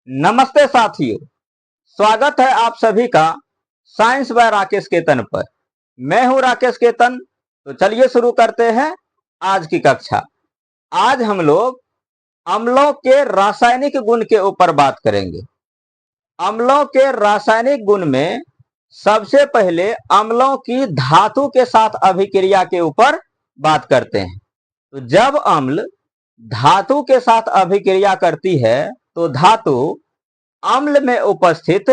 नमस्ते साथियों, स्वागत है आप सभी का साइंस बाय राकेश केतन पर। मैं हूं राकेश केतन। तो चलिए शुरू करते हैं आज की कक्षा। आज हम लोग अम्लों के रासायनिक गुण के ऊपर बात करेंगे। अम्लों के रासायनिक गुण में सबसे पहले अम्लों की धातु के साथ अभिक्रिया के ऊपर बात करते हैं। तो जब अम्ल धातु के साथ अभिक्रिया करती है तो धातु अम्ल में उपस्थित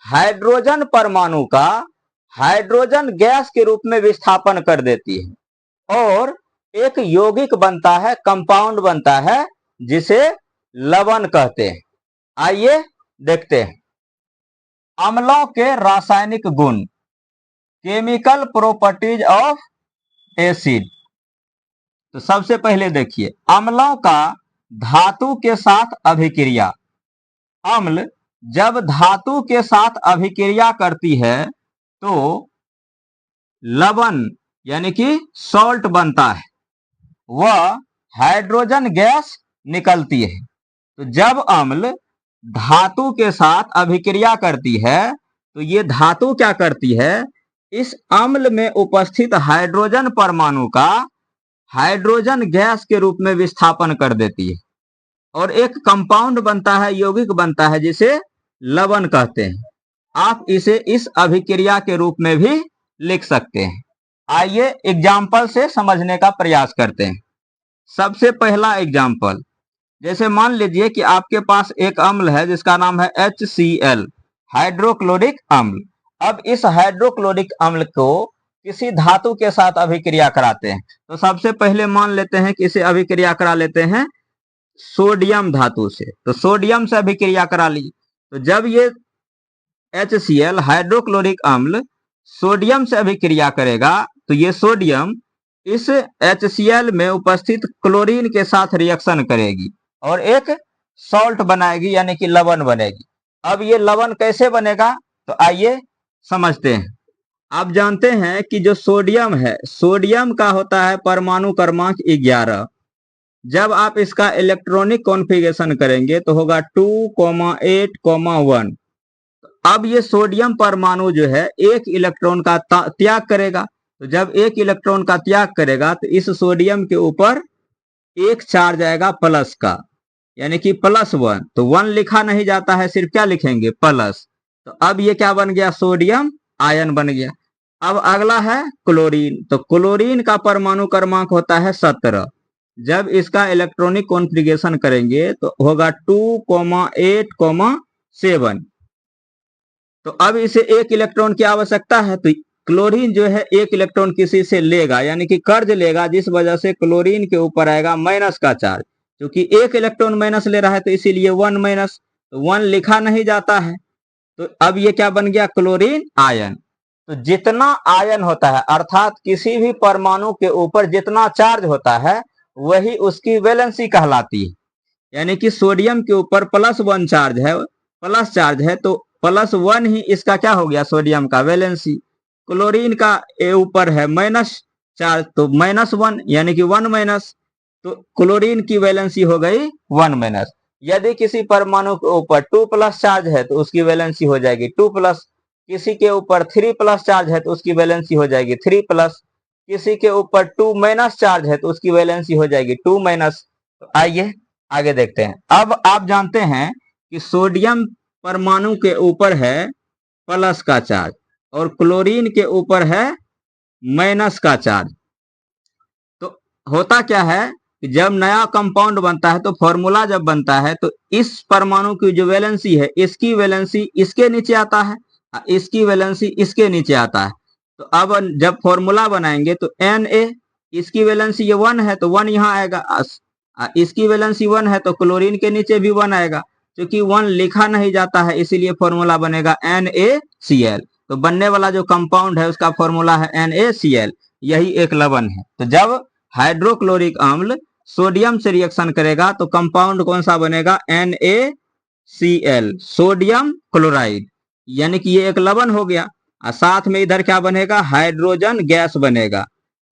हाइड्रोजन परमाणु का हाइड्रोजन गैस के रूप में विस्थापन कर देती है और एक यौगिक बनता है, कंपाउंड बनता है, जिसे लवण कहते हैं। आइए देखते हैं अम्लों के रासायनिक गुण, केमिकल प्रॉपर्टीज ऑफ एसिड। तो सबसे पहले देखिए अम्लों का धातु के साथ अभिक्रिया। अम्ल जब धातु के साथ अभिक्रिया करती है तो लवण यानी कि सॉल्ट बनता है, वह हाइड्रोजन गैस निकलती है। तो जब अम्ल धातु के साथ अभिक्रिया करती है तो ये धातु क्या करती है, इस अम्ल में उपस्थित हाइड्रोजन परमाणु का हाइड्रोजन गैस के रूप में विस्थापन कर देती है और एक कंपाउंड बनता है, यौगिक बनता है, जिसे लवण कहते हैं। आप इसे इस अभिक्रिया के रूप में भी लिख सकते हैं। आइए एग्जाम्पल से समझने का प्रयास करते हैं। सबसे पहला एग्जाम्पल, जैसे मान लीजिए कि आपके पास एक अम्ल है जिसका नाम है HCl, हाइड्रोक्लोरिक अम्ल। अब इस हाइड्रोक्लोरिक अम्ल को किसी धातु के साथ अभिक्रिया कराते हैं। तो सबसे पहले मान लेते हैं कि इसे अभिक्रिया करा लेते हैं सोडियम धातु से। तो सोडियम से अभिक्रिया करा ली। तो जब ये HCl हाइड्रोक्लोरिक अम्ल सोडियम से अभिक्रिया करेगा तो ये सोडियम इस HCl में उपस्थित क्लोरीन के साथ रिएक्शन करेगी और एक सॉल्ट बनाएगी, यानी कि लवण बनेगी। अब ये लवण कैसे बनेगा, तो आइए समझते हैं। आप जानते हैं कि जो सोडियम है, सोडियम का होता है परमाणु क्रमांक 11। जब आप इसका इलेक्ट्रॉनिक कॉन्फ़िगरेशन करेंगे तो होगा 2,8,1। अब ये सोडियम परमाणु जो है एक इलेक्ट्रॉन का त्याग करेगा। तो जब एक इलेक्ट्रॉन का त्याग करेगा तो इस सोडियम के ऊपर एक चार्ज आएगा प्लस का, यानी कि +1। तो 1 लिखा नहीं जाता है, सिर्फ क्या लिखेंगे, प्लस। तो अब ये क्या बन गया, सोडियम आयन बन गया। अब अगला है क्लोरीन। तो क्लोरीन का परमाणु क्रमांक होता है 17। जब इसका इलेक्ट्रॉनिक कॉन्फ़िगरेशन करेंगे तो होगा 2,8,7। तो अब इसे एक इलेक्ट्रॉन की आवश्यकता है, तो क्लोरीन जो है एक इलेक्ट्रॉन किसी से लेगा, यानी कि कर्ज लेगा, जिस वजह से क्लोरीन के ऊपर आएगा माइनस का चार्ज। क्योंकि एक इलेक्ट्रॉन माइनस ले रहा है तो इसीलिए 1 माइनस, तो 1 लिखा नहीं जाता है। तो अब ये क्या बन गया, क्लोरीन आयन। तो जितना आयन होता है, अर्थात किसी भी परमाणु के ऊपर जितना चार्ज होता है, वही उसकी वैलेंसी कहलाती है। यानी कि सोडियम के ऊपर +1 चार्ज है, प्लस चार्ज है, तो +1 ही इसका क्या हो गया, सोडियम का वैलेंसी। क्लोरीन का ऊपर है माइनस चार्ज, तो -1 यानी कि 1 माइनस। तो क्लोरीन की वैलेंसी हो गई 1 माइनस। यदि किसी परमाणु के ऊपर 2+ चार्ज है तो उसकी वैलेंसी हो जाएगी 2+। किसी के ऊपर 3+ चार्ज है तो उसकी वैलेंसी हो जाएगी 3+। किसी के ऊपर 2- चार्ज है तो उसकी वैलेंसी हो जाएगी 2-। तो आइए आगे देखते हैं। अब आप जानते हैं कि सोडियम परमाणु के ऊपर है प्लस का चार्ज और क्लोरीन के ऊपर है माइनस का चार्ज। तो होता क्या है कि जब नया कंपाउंड बनता है तो फॉर्मूला जब बनता है तो इस परमाणु की जो वैलेंसी है, इसकी वैलेंसी इसके नीचे आता है, इसकी वैलेंसी इसके नीचे आता है। तो अब जब फॉर्मूला बनाएंगे तो Na, इसकी वैलेंसी ये 1 है तो 1 यहाँ आएगा, इसकी वैलेंसी 1 है तो क्लोरीन के नीचे भी 1 आएगा। क्योंकि 1 लिखा नहीं जाता है इसीलिए फॉर्मूला बनेगा NaCl। तो बनने वाला जो कंपाउंड है उसका फॉर्मूला है NaCl, यही एक लवण है। तो जब हाइड्रोक्लोरिक अम्ल सोडियम से रिएक्शन करेगा तो कंपाउंड कौन सा बनेगा, NaCl, सोडियम क्लोराइड, यानी कि ये एक लवण हो गया। और साथ में इधर क्या बनेगा, हाइड्रोजन गैस बनेगा।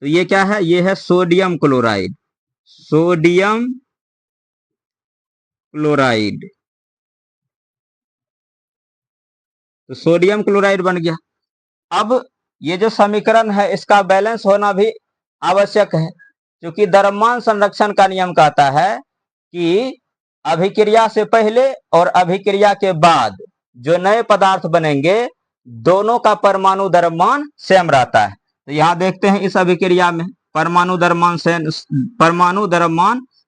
तो ये क्या है, ये है सोडियम क्लोराइड, सोडियम क्लोराइड। तो सोडियम क्लोराइड बन गया। अब ये जो समीकरण है इसका बैलेंस होना भी आवश्यक है, क्योंकि द्रव्यमान संरक्षण का नियम कहता है कि अभिक्रिया से पहले और अभिक्रिया के बाद जो नए पदार्थ बनेंगे दोनों का परमाणु द्रव्यमान सेम रहता है। तो यहाँ देखते हैं इस अभिक्रिया में परमाणु द्रव्यमान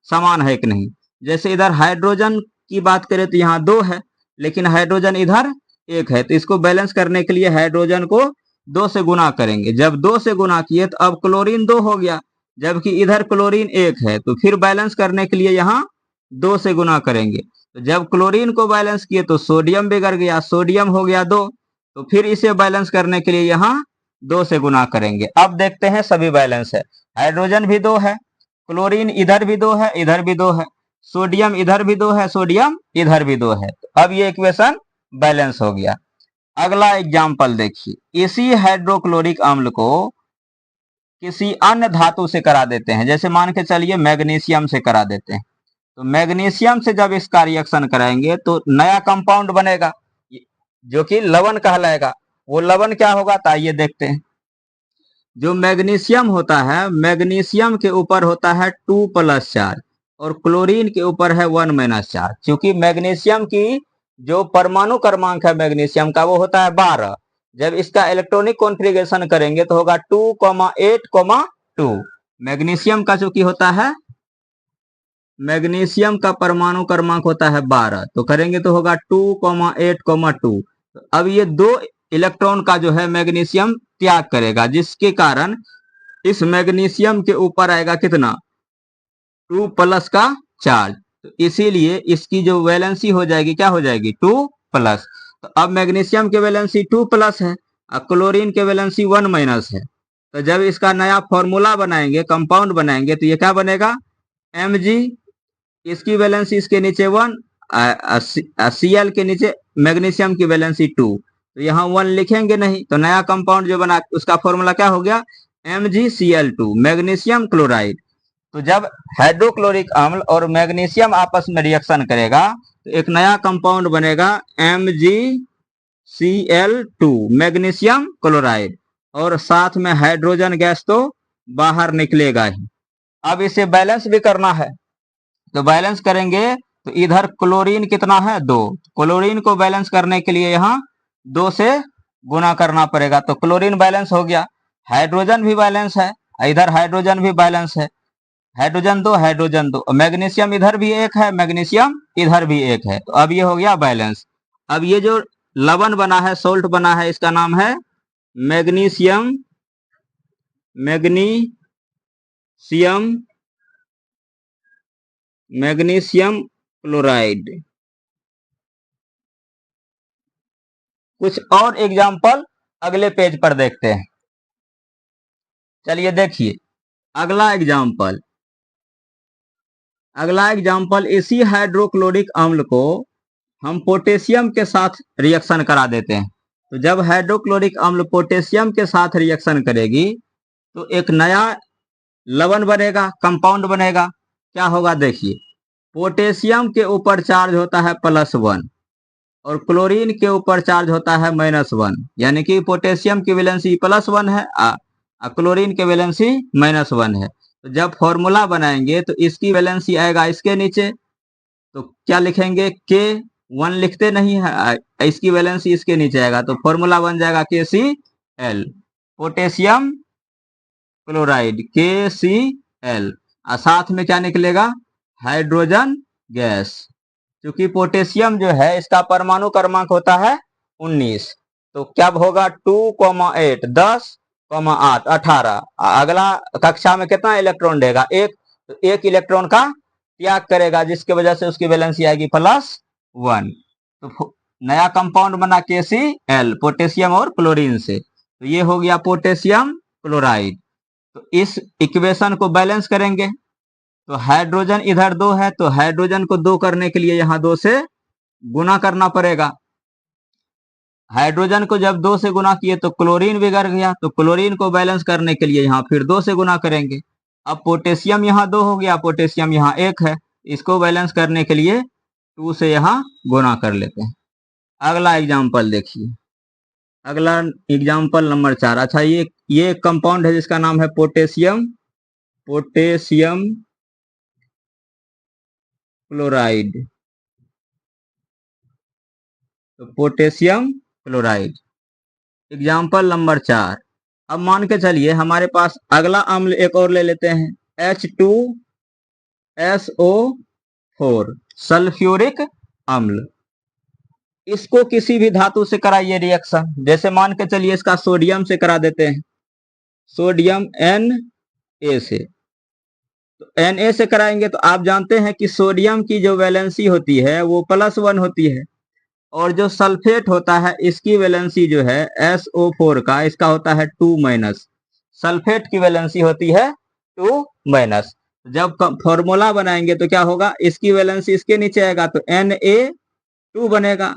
समान है कि नहीं। जैसे इधर हाइड्रोजन की बात करें तो यहाँ 2 है, लेकिन हाइड्रोजन इधर 1 है, तो इसको बैलेंस करने के लिए हाइड्रोजन को 2 से गुना करेंगे। जब 2 से गुना किए तो अब क्लोरीन 2 हो गया, जबकि इधर क्लोरीन 1 है, तो फिर बैलेंस करने के लिए यहाँ 2 से गुना करेंगे। तो जब क्लोरीन को बैलेंस किए तो सोडियम बिगड़ गया, सोडियम हो गया 2, तो फिर इसे बैलेंस करने के लिए यहाँ 2 से गुना करेंगे। अब देखते हैं सभी बैलेंस है, हाइड्रोजन भी 2 है, क्लोरीन इधर भी 2 है, इधर भी 2 है, सोडियम इधर भी 2 है, सोडियम इधर भी 2 है। तो अब ये इक्वेशन बैलेंस हो गया। अगला एग्जाम्पल देखिए, इसी हाइड्रोक्लोरिक अम्ल को किसी अन्य धातु से करा देते हैं, जैसे मान के चलिए मैग्नीशियम से करा देते हैं। तो मैग्नीशियम से जब इसका रिएक्शन कराएंगे तो नया कंपाउंड बनेगा जो कि लवण कहलाएगा। वो लवण क्या होगा तो आइए देखते हैं। जो मैग्नीशियम होता है, मैग्नीशियम के ऊपर होता है 2+ चार्ज और क्लोरीन के ऊपर है 1- चार्ज। क्योंकि मैग्नीशियम की जो परमाणु क्रमांक है मैग्नीशियम का वो होता है 12। जब इसका इलेक्ट्रॉनिक कॉन्फ़िगरेशन करेंगे तो होगा 2,8,2। मैग्नीशियम का चूंकि होता है, मैग्नीशियम का परमाणु क्रमांक होता है 12, तो करेंगे तो होगा 2,8,2। अब ये 2 इलेक्ट्रॉन का जो है मैग्नीशियम त्याग करेगा, जिसके कारण इस मैग्नीशियम के ऊपर आएगा कितना 2+ का चार्ज। तो इसीलिए इसकी जो वैलेंसी हो जाएगी क्या हो जाएगी 2+। तो अब मैग्नीशियम के वैलेंसी 2+ है और क्लोरीन के वैलेंसी 1- है। तो जब इसका नया फॉर्मूला बनाएंगे, कंपाउंड बनाएंगे, तो ये क्या बनेगा Mg, इसकी वैलेंसी इसके नीचे 1, Cl के नीचे मैग्नीशियम की वैलेंसी 2। तो यहाँ 1 लिखेंगे नहीं, तो नया कंपाउंड जो बना उसका फॉर्मूला क्या हो गया MgCl2 मैग्नीशियम क्लोराइड। तो जब हाइड्रोक्लोरिक अम्ल और मैग्नीशियम आपस में रिएक्शन करेगा तो एक नया कंपाउंड बनेगा MgCl2 मैग्नीशियम क्लोराइड, और साथ में हाइड्रोजन गैस तो बाहर निकलेगा ही। अब इसे बैलेंस भी करना है, तो बैलेंस करेंगे तो इधर क्लोरीन कितना है 2, क्लोरीन को बैलेंस करने के लिए यहाँ 2 से गुना करना पड़ेगा। तो क्लोरीन बैलेंस हो गया, हाइड्रोजन भी बैलेंस है, इधर हाइड्रोजन भी बैलेंस है, हाइड्रोजन 2 हाइड्रोजन 2, मैग्नीशियम इधर भी 1 है, मैग्नीशियम इधर भी 1 है। तो अब ये हो गया बैलेंस। अब ये जो लवण बना है, सोल्ट बना है, इसका नाम है मैग्नीशियम क्लोराइड। कुछ और एग्जाम्पल अगले पेज पर देखते हैं। चलिए देखिए अगला एग्जाम्पल, इसी हाइड्रोक्लोरिक अम्ल को हम पोटेशियम के साथ रिएक्शन करा देते हैं। तो जब हाइड्रोक्लोरिक अम्ल पोटेशियम के साथ रिएक्शन करेगी तो एक नया लवण बनेगा, कंपाउंड बनेगा। क्या होगा देखिए, पोटेशियम के ऊपर चार्ज होता है +1 और क्लोरीन के ऊपर चार्ज होता है -1, यानी कि पोटेशियम की वैलेंसी +1 है क्लोरीन के वैलेंसी -1 है। तो जब फॉर्मूला बनाएंगे तो इसकी वैलेंसी आएगा इसके नीचे, तो क्या लिखेंगे K1 लिखते नहीं है, इसकी वैलेंसी इसके नीचे आएगा, तो फॉर्मूला बन जाएगा KCl पोटेशियम क्लोराइड KCl, और साथ में क्या निकलेगा हाइड्रोजन गैस। क्योंकि पोटेशियम जो है इसका परमाणु क्रमांक होता है 19, तो क्या होगा 2,8 10,8 18। अगला कक्षा में कितना इलेक्ट्रॉन देगा 1, तो 1 इलेक्ट्रॉन का त्याग करेगा, जिसकी वजह से उसकी वैलेंसी आएगी +1। तो नया कंपाउंड बना KCl पोटेशियम और क्लोरीन से, तो ये हो गया पोटेशियम क्लोराइड। तो इस इक्वेशन को बैलेंस करेंगे, तो हाइड्रोजन इधर 2 है, तो हाइड्रोजन को 2 करने के लिए यहाँ 2 से गुना करना पड़ेगा। हाइड्रोजन को जब 2 से गुना किए तो क्लोरीन बिगड़ गया, तो क्लोरीन को बैलेंस करने के लिए यहाँ फिर 2 से गुना करेंगे। अब पोटेशियम यहाँ 2 हो गया, पोटेशियम यहाँ 1 है, इसको बैलेंस करने के लिए 2 से यहाँ गुना कर लेते हैं। अगला एग्जाम्पल देखिए, अगला एग्जाम्पल नंबर 4। अच्छा, ये कंपाउंड है जिसका नाम है पोटेशियम क्लोराइड। तो पोटेशियम क्लोराइड एग्जाम्पल नंबर 4। अब मान के चलिए हमारे पास अगला अम्ल एक और ले लेते हैं, H2SO4 सल्फ्यूरिक अम्ल। इसको किसी भी धातु से कराइए रिएक्शन, जैसे मान के चलिए इसका सोडियम से करा देते हैं, सोडियम Na से। तो Na से कराएंगे तो आप जानते हैं कि सोडियम की जो वैलेंसी होती है वो +1 होती है, और जो सल्फेट होता है इसकी वैलेंसी जो है SO4 का, इसका होता है 2-। सल्फेट की वैलेंसी होती है 2-। जब फॉर्मूला बनाएंगे तो क्या होगा, इसकी वैलेंसी इसके नीचे आएगा तो Na2 बनेगा,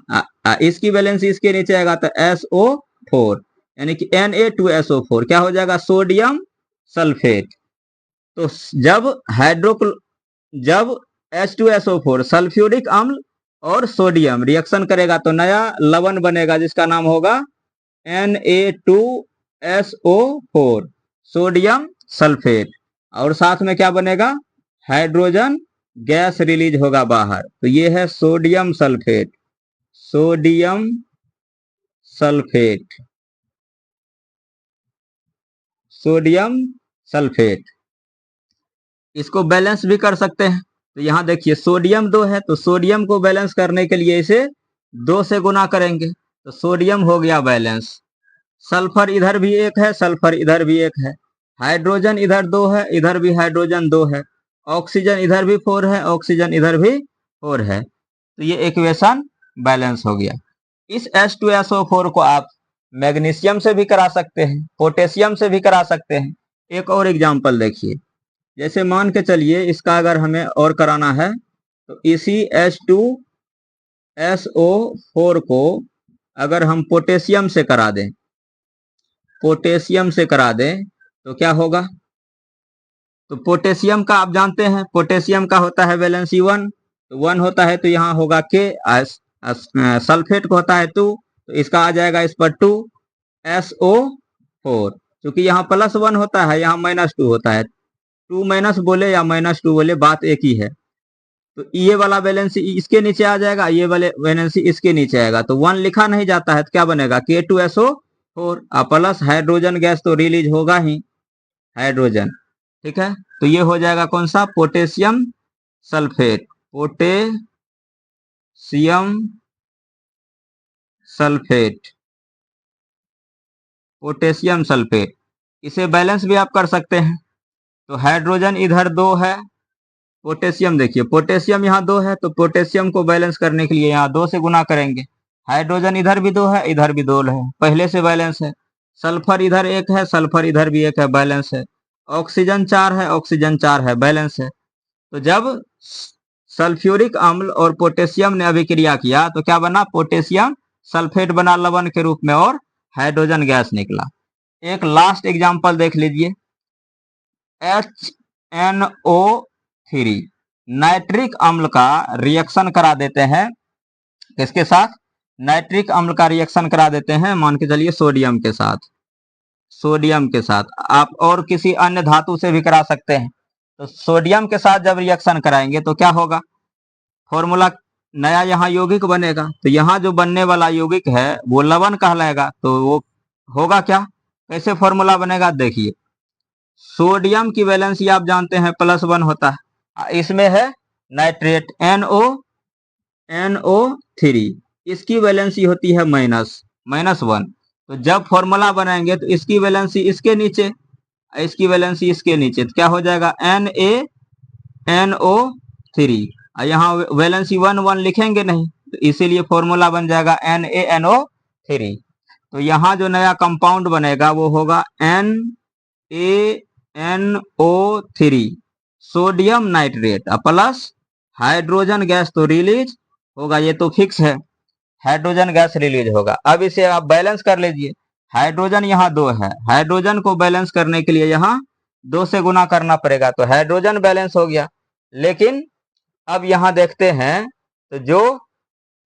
इसकी वैलेंसी इसके नीचे आएगा तो SO4, यानी कि Na2SO4 क्या हो जाएगा, सोडियम सल्फेट। तो जब H2SO4 सल्फ्यूरिक अम्ल और सोडियम रिएक्शन करेगा तो नया लवण बनेगा जिसका नाम होगा Na2SO4 सोडियम सल्फेट, और साथ में क्या बनेगा, हाइड्रोजन गैस रिलीज होगा बाहर। तो ये है sodium sulphate, sodium sulphate, sodium sulphate. इसको बैलेंस भी कर सकते हैं। तो यहाँ देखिए सोडियम 2 है, तो सोडियम को बैलेंस करने के लिए इसे 2 से गुना करेंगे, तो सोडियम हो गया बैलेंस। सल्फर इधर भी 1 है, सल्फर इधर भी 1 है, हाइड्रोजन इधर 2 है, इधर भी हाइड्रोजन 2 है, ऑक्सीजन इधर भी 4 है, ऑक्सीजन इधर भी 4 है। तो ये इक्वेशन बैलेंस हो गया। इस H2SO4 को आप मैग्नीशियम से भी करा सकते हैं, पोटेशियम से भी करा सकते हैं। एक और एग्जाम्पल देखिए, जैसे मान के चलिए इसका अगर हमें और कराना है तो इसी H2SO4 को अगर हम पोटेशियम से करा दें, पोटेशियम से करा दें तो क्या होगा। तो पोटेशियम का आप जानते हैं, पोटेशियम का होता है वैलेंसी 1, तो 1 होता है तो यहाँ होगा K, सल्फेट को होता है 2, तो इसका आ जाएगा इस पर 2SO4। क्योंकि यहाँ +1 होता है, यहाँ -2 होता है, 2- बोले या -2 बोले बात एक ही है। तो ये वाला वैलेंसी इसके नीचे आ जाएगा, ये वाले वैलेंसी इसके नीचे आएगा, तो 1 लिखा नहीं जाता है तो क्या बनेगा, K2SO4 प्लस हाइड्रोजन गैस तो रिलीज होगा ही, हाइड्रोजन। ठीक है, तो ये हो जाएगा कौन सा, potassium sulphate, potassium sulphate, potassium sulphate. इसे बैलेंस भी आप कर सकते हैं। तो हाइड्रोजन इधर 2 है, पोटेशियम देखिए पोटेशियम यहाँ 2 है, तो पोटेशियम को बैलेंस करने के लिए यहाँ 2 से गुना करेंगे। हाइड्रोजन इधर भी 2 है, इधर भी 2 है, पहले से बैलेंस है। सल्फर इधर 1 है, सल्फर इधर भी 1 है, बैलेंस है। ऑक्सीजन 4 है, ऑक्सीजन 4 है, बैलेंस है। तो जब सल्फ्यूरिक अम्ल और पोटेशियम ने अभिक्रिया किया तो क्या बना, पोटेशियम सल्फेट बना लवण के रूप में और हाइड्रोजन गैस निकला। एक लास्ट एग्जांपल देख लीजिए, HNO3 नाइट्रिक अम्ल का रिएक्शन करा देते हैं, किसके साथ, नाइट्रिक अम्ल का रिएक्शन करा देते हैं, मान के चलिए सोडियम के साथ, सोडियम के साथ। आप और किसी अन्य धातु से भी करा सकते हैं। तो सोडियम के साथ जब रिएक्शन कराएंगे तो क्या होगा, फॉर्मूला नया यहाँ यौगिक बनेगा, तो यहाँ जो बनने वाला यौगिक है वो लवण कहलाएगा। तो वो होगा क्या, कैसे फॉर्मूला बनेगा, देखिए सोडियम की वैलेंसी आप जानते हैं +1 होता है, इसमें है नाइट्रेट NO3, इसकी वैलेंसी होती है -1। तो जब फॉर्मूला बनाएंगे तो इसकी वैलेंसी इसके नीचे, इसकी वैलेंसी इसके नीचे, तो क्या हो जाएगा NaNO3, यहाँ वैलेंसी 1 लिखेंगे नहीं, तो इसीलिए फॉर्मूला बन जाएगा NaNO3। तो यहाँ जो नया कंपाउंड बनेगा वो होगा NaNO3 sodium nitrate plus hydrogen gas तो रिलीज होगा, ये तो फिक्स है, हाइड्रोजन गैस रिलीज होगा। अब इसे आप बैलेंस कर लीजिए, हाइड्रोजन यहाँ 2 है, हाइड्रोजन को बैलेंस करने के लिए यहाँ 2 से गुना करना पड़ेगा, तो हाइड्रोजन बैलेंस हो गया। लेकिन अब यहाँ देखते हैं तो जो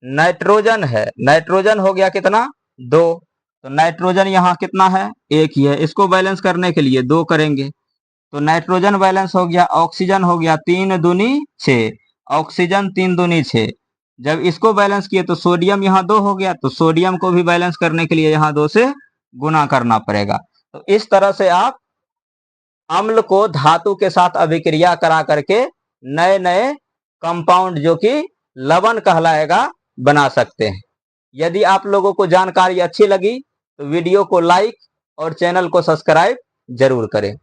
नाइट्रोजन है, नाइट्रोजन हो गया कितना, 2, तो नाइट्रोजन यहाँ कितना है, एक ही है। इसको बैलेंस करने के लिए 2 करेंगे, तो नाइट्रोजन बैलेंस हो गया, ऑक्सीजन हो गया 3 दूनी 6, ऑक्सीजन 3 दूनी 6। जब इसको बैलेंस किए तो सोडियम यहाँ 2 हो गया, तो सोडियम को भी बैलेंस करने के लिए यहाँ 2 से गुना करना पड़ेगा। तो इस तरह से आप अम्ल को धातु के साथ अभिक्रिया करा करके नए नए कंपाउंड जो कि लवण कहलाएगा बना सकते हैं। यदि आप लोगों को जानकारी अच्छी लगी तो वीडियो को लाइक और चैनल को सब्सक्राइब जरूर करें।